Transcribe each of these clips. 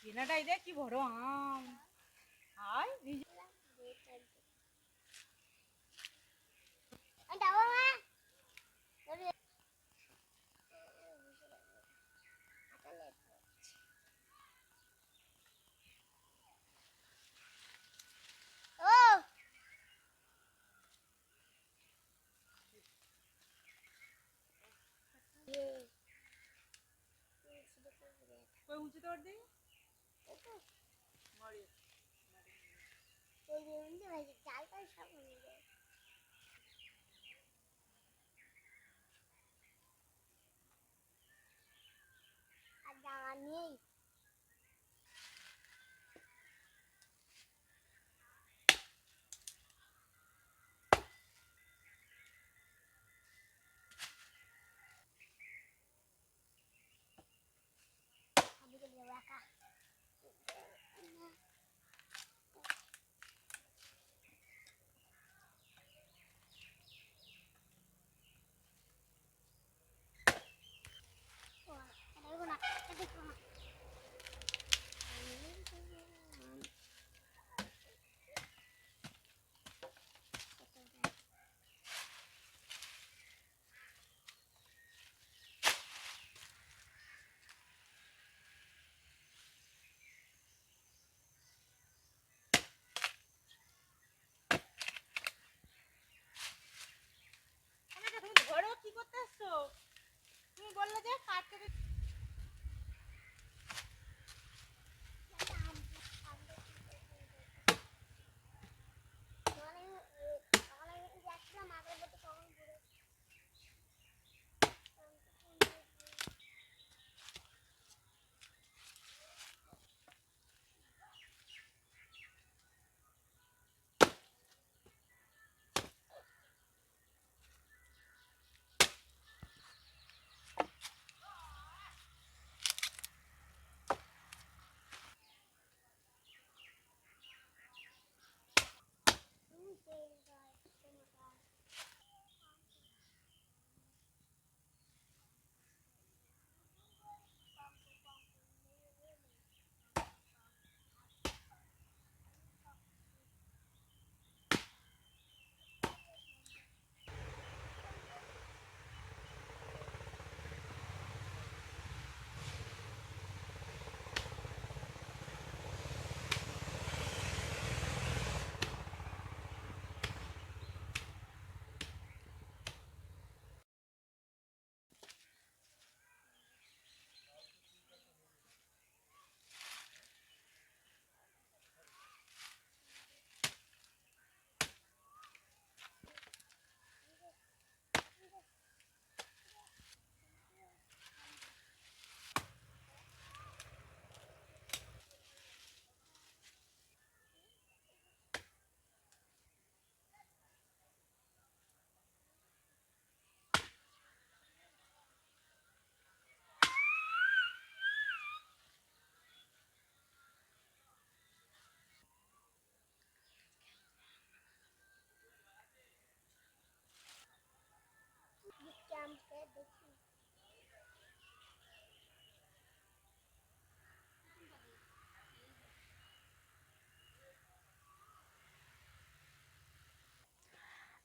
কেনাটাই দেখ কি বড় আম। আয় উঁচু তোর দিই নেই। কি করতে আসছো? তুমি বললে যে কাঠ কেটে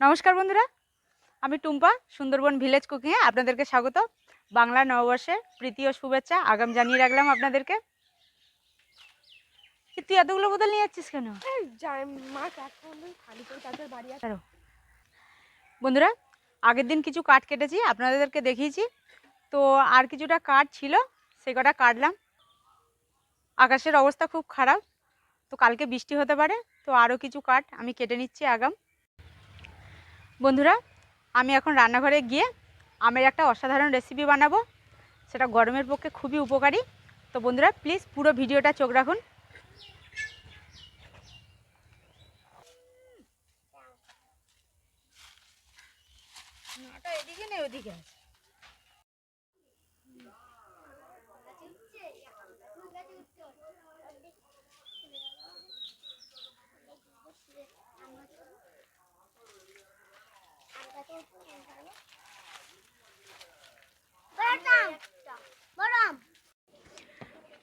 নমস্কার বন্ধুরা, আমি টুম্পা, সুন্দরবন ভিলেজ কুকিংয়ে আপনাদেরকে স্বাগত। বাংলা নববর্ষের প্রীতি ও শুভেচ্ছা আগাম জানিয়ে রাখলাম আপনাদেরকে। তুই এতগুলো বোতল নিয়ে যাচ্ছিস কেন? বন্ধুরা, আগের দিন কিছু কাঠ কেটেছি, আপনাদেরকে দেখিয়েছি। তো আর কিছুটা কাঠ ছিল, সে কটা কাটলাম। আকাশের অবস্থা খুব খারাপ, তো কালকে বৃষ্টি হতে পারে, তো আরও কিছু কাঠ আমি কেটে নিচ্ছি আগাম। বন্ধুরা, আমি এখন রান্নাঘরে গিয়ে আমের একটা অসাধারণ রেসিপি বানাবো, সেটা গরমের পক্ষে খুবই উপকারী। তো বন্ধুরা, প্লিজ পুরো ভিডিওটা চোখ রাখুন। এদিকে নেই, ওদিকে আছে।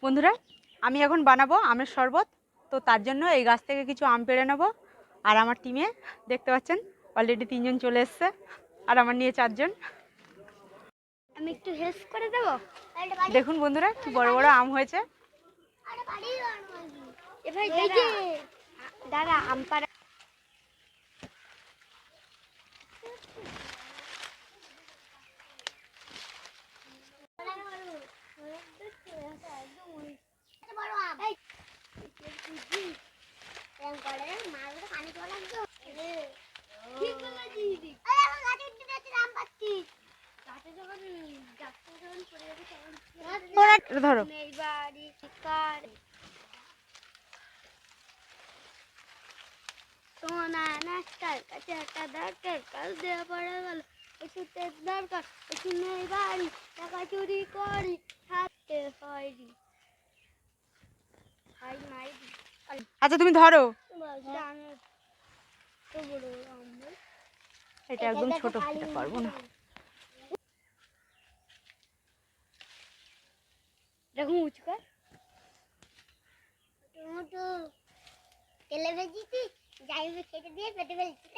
বন্ধুরা, আমি এখন বানাবো আমের শরবত। তো তার জন্য এই গাছ থেকে কিছু আম পেড়ে নেবো। আর আমার টিমে দেখতে পাচ্ছেন অলরেডি 3 জন চলে এসছে, আর আমার নিয়ে 4 জন। আমি একটু হেল্প করে দেবো। দেখুন বন্ধুরা, কি বড় বড় আম হয়েছে। দাদা আম পাড়া ধরো। সোনা নাস্তার কাছে একটা দরকার, কাল দেওয়া পড়ে গেল ওষুধের দরকার, ওষুধ নেই বাড়ি, টাকা চুরি করি, থাকতে হয়নি। আচ্ছা তুমি ধরো। এটা একদম ছোট, এটা পারবো না। দেখুন উচকা টমেটো তেলে ভেজেছি, যাইবে কেটে দিয়ে পেটে ফেলেছি।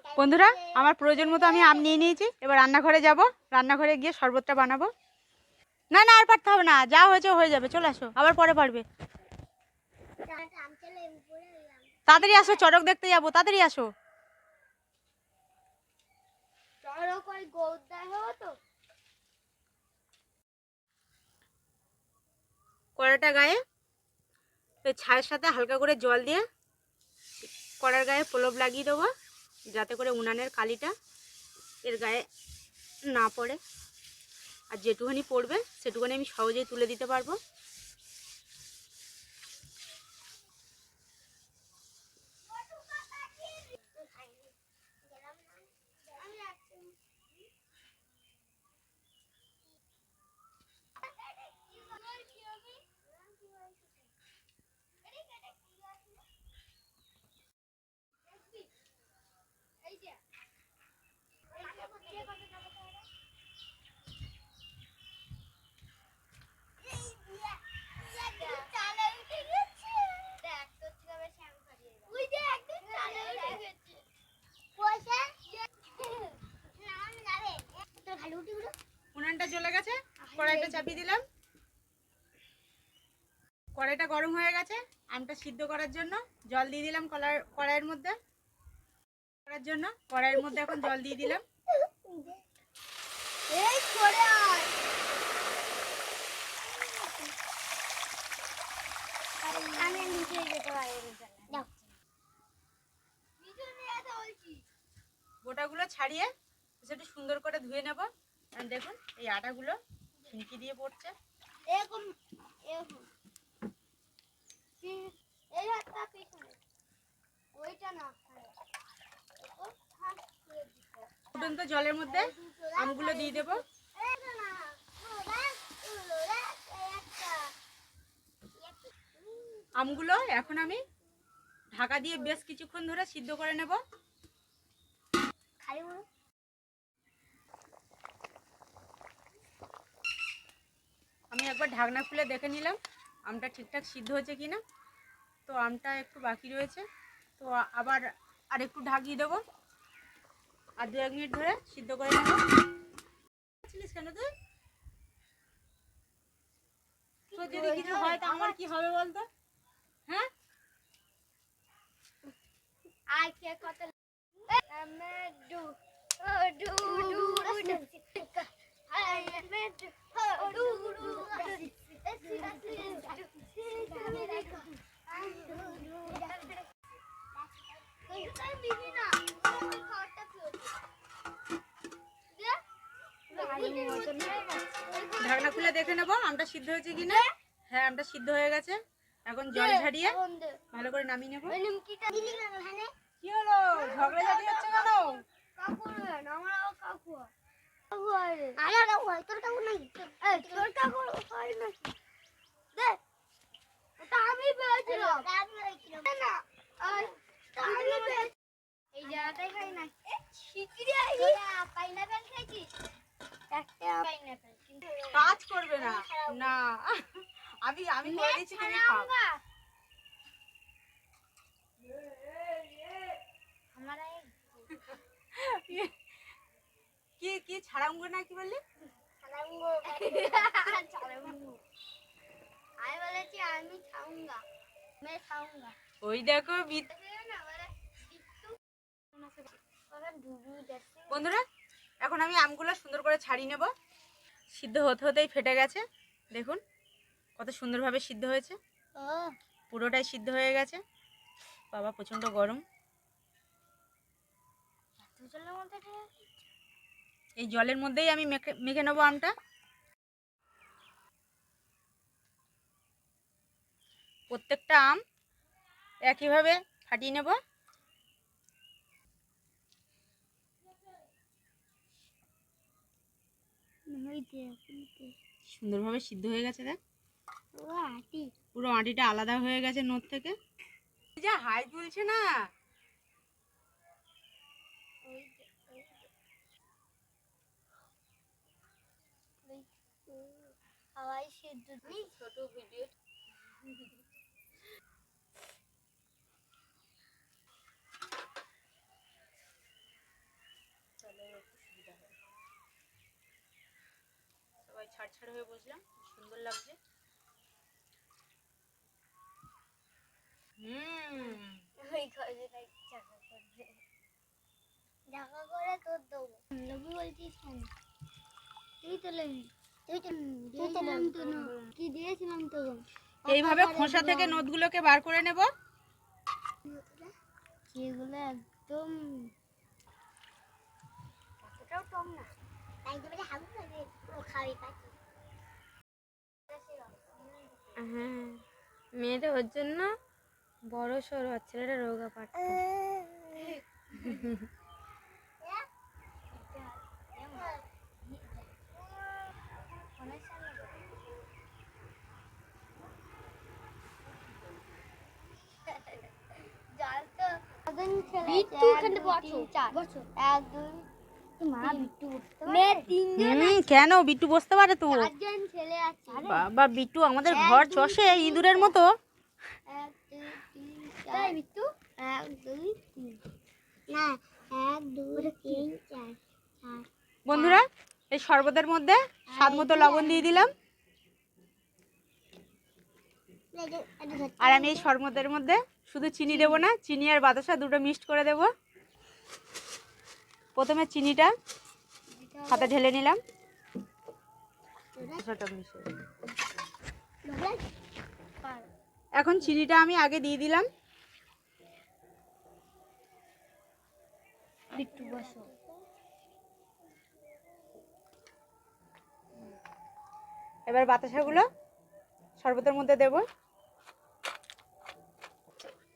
বন্ধুরা, আমার প্রয়োজন মতো আমি আম নিয়ে নিয়েছি। এবার রান্নাঘরে যাব, রান্নাঘরে গিয়ে শরবতটা বানাবো। না না, আর পারতে হবে না, যা হয়েছে হয়ে যাবে, চলে আসো, আবার পরে পারবে। তাড়াতাড়ি আসো, চড়ক দেখতে যাবো, তাড়াতাড়ি আসো। চড়ক ওই গৌদায় হবো তো। কড়াটা গায়ে ছায়ের সাথে হালকা করে জল দিয়ে কড়ার গায়ে প্রলেপ লাগিয়ে দেবো, যাতে করে উনানের কালিটা এর গায়ে না পড়ে। আর যেটুখানি পড়বে সেটুখানি আমি সহজেই তুলে দিতে পারবো। উনানটা জ্বলে গেছে, কড়াইটা চাপিয়ে দিলাম। কড়াইটা গরম হয়ে গেছে, আমটা সিদ্ধ করার জন্য জল দিয়ে দিলাম কড়াইয়ের মধ্যে। করার জন্য কড়াইয়ের মধ্যে এখন জল দিয়ে দিলাম। গোটাগুলো ছাড়িয়ে সেটা সুন্দর করে ধুয়ে নেব। দেখুন এই আটাগুলো ছিনকি দিয়ে পড়ছে। ফুটন্ত জলের মধ্যে আমগুলো দিয়ে দেব। আমগুলো এখন আমি ঢাকা দিয়ে বেশ কিছুক্ষণ ধরে সিদ্ধ করে নেব। আমি একবার ঢাকনা খুলে দেখে নিলাম আমটা ঠিকঠাক সিদ্ধ হয়েছে কিনা। তো আমটা একটু বাকি রয়েছে, তো আবার আর একটু ঢাকিয়ে দেবো, আর 2-1 মিনিট ধরে সিদ্ধ করে নেব। কেন তুই যদি কিছু হয় তা আমার কি হবে বলতো? হ্যাঁ, ঢাকনা খুলে দেখে নেবো আমটা সিদ্ধ হয়েছে কিনা। হ্যাঁ, আমটা সিদ্ধ হয়ে গেছে। এখন জল ঝাড়িয়ে ভালো করে নামিয়ে নেবো। কি হলো, ঝগড়া ঝাড়ি হচ্ছে কেন? এই জায়গাটাই খাই না। পাইনাপেল খাইছিস? একটা পাইনাপেল আসবে না না আমি আমি করে দিচ্ছি তুমি খাও কি কি ছাড়াঙ্গো না কি বললি আমি বলেছি আমি খাऊंगा मैं खाऊंगा ওই দেখো বন্ধুরা এখন আমি আমগুলো সুন্দর করে ছাড়িয়ে নেব সিদ্ধ হতে হতেই ফেটে গেছে দেখুন কত সুন্দরভাবে সিদ্ধ হয়েছে পুরোটাই সিদ্ধ হয়ে গেছে বাবা প্রচন্ড গরম এই জলের মধ্যেই আমি মেখে নেবো আমটা প্রত্যেকটা আম একইভাবে ফাটিয়ে নেব সুন্দরভাবে সিদ্ধ হয়ে গেছে দেখ পুরো আটিটা আলাদা হয়ে গেছে নোট থেকে যা হাই তুলছে না হাওয়াই সিদ্ধ ছোট ভিডিও সবাই ছাড় ছাড় হয়ে বসলাম সুন্দর লাগছে ঢাকা করে তোর দেবো লবি বলছিস কেন তুই তো কি দিয়েছিলাম তো এইভাবে খোসা থেকে নোটগুলোকে বার করে নেব এগুলো একদম এতটাও টক না তাই বলে হাবু খাবে ও খাবে পাখি হ্যাঁ মেয়েটা ওর জন্য বড় সড়ো আর ছেলেটা রোগা পাট্টা কেন বিট্টু বসতে পারে তো ছেলে আছে বাবা বিট্টু আমাদের ঘর চষে ইঁদুরের মতো বিট্টু 1 2 3 না 1 2 3 4 বন্ধুরা এই শরবতের মধ্যে স্বাদ মতো লবণ দিয়ে দিলাম আর আমি এই শরবতের মধ্যে শুধু চিনি দেবো না চিনি আর বাতাসা দুটো মিক্সড করে দেব প্রথমে চিনিটা হাতে ঢেলে নিলাম এখন চিনিটা আমি আগে দিয়ে দিলাম বিট্টু বসো এবার বাতাসাগুলো শরবতের মধ্যে দেব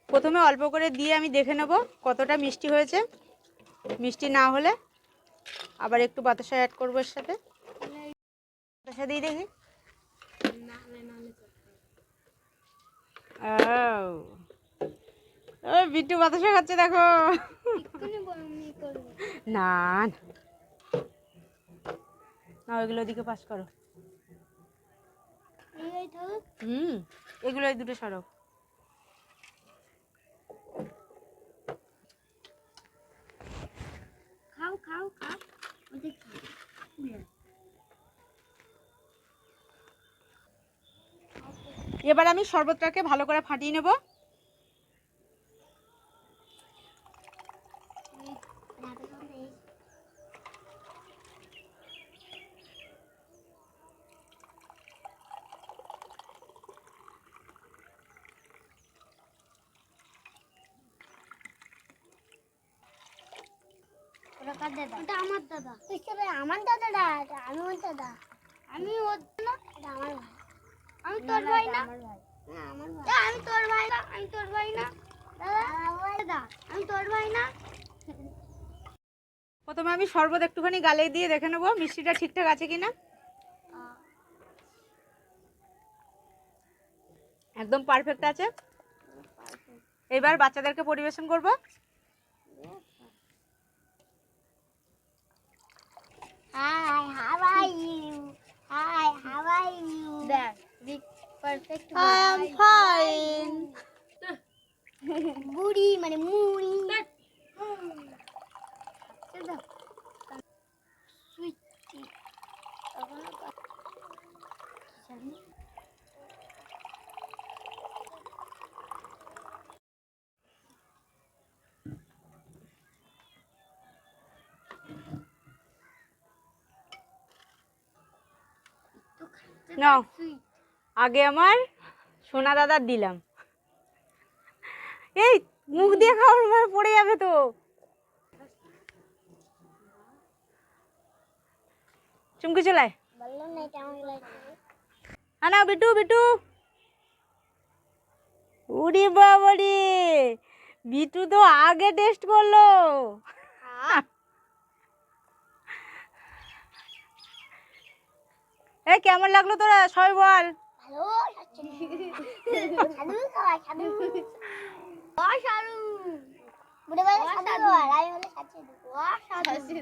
প্রথমে অল্প করে দিয়ে আমি দেখে নেব কতটা মিষ্টি হয়েছে মিষ্টি না হলে আবার একটু বাতাসা অ্যাড করবো এর সাথে বাতাসা দিয়ে দেখি ও বিট্টু বাতাসা খাচ্ছে দেখো না না ওইগুলো ওদিকে পাস করো এগুলো এই দুটো সরো খাও খাও খাও এবার আমি শরবতটাকে ভালো করে ফাটিয়ে নেব ওটা আমার দাদা আমার দাদাটা আমি ওর দাদা আমি ওর না এটা আমার ভাই আমি তোর ভাই না আমার ভাই আমি তোর ভাই না আমি তোর ভাই না দাদা আমি তোর ভাই না প্রথমে আমি শরবত একটুখানি গালে দিয়ে দেখে নেবো মিষ্টিটা ঠিকঠাক আছে কিনা একদম পারফেক্ট আছে এবার বাচ্চাদেরকে পরিবেশন করব Hi, how are you? Hi, how are you? দেখ big perfect I am fine. বুড়ি মানে মুড়ি সুইটি নাও আগে আমার সোনা দাদার দিলাম। এই মুখ দিয়ে খাওয়ার সময় পড়ে যাবে তো। চুমকি চলায় বললো না এটা আমার লাগছে না বিটু বিটু। উড়ি বাবারে, বিটু তো আগে টেস্ট করলো। এই কেমন লাগলো তোরা সবাই বল। ভালো সাধু খাওয়া সাধু সাধু বুড়ে বলে সাধু আর আমি বলে সাধু সাধু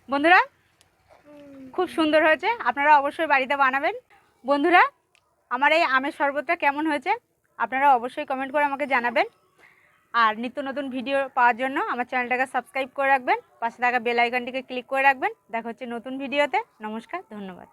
বন্ধুরা খুব সুন্দর হয়েছে, আপনারা অবশ্যই বাড়িতে বানাবেন। বন্ধুরা আমার এই আমের শরবতটা কেমন হয়েছে আপনারা অবশ্যই কমেন্ট করে আমাকে জানাবেন। আর নিত্য নতুন ভিডিও পাওয়ার জন্য আমার চ্যানেলটাকে সাবস্ক্রাইব করে রাখবেন, পাশে থাকা বেল আইকনটিকে ক্লিক করে রাখবেন। দেখা হচ্ছে নতুন ভিডিওতে। নমস্কার, ধন্যবাদ।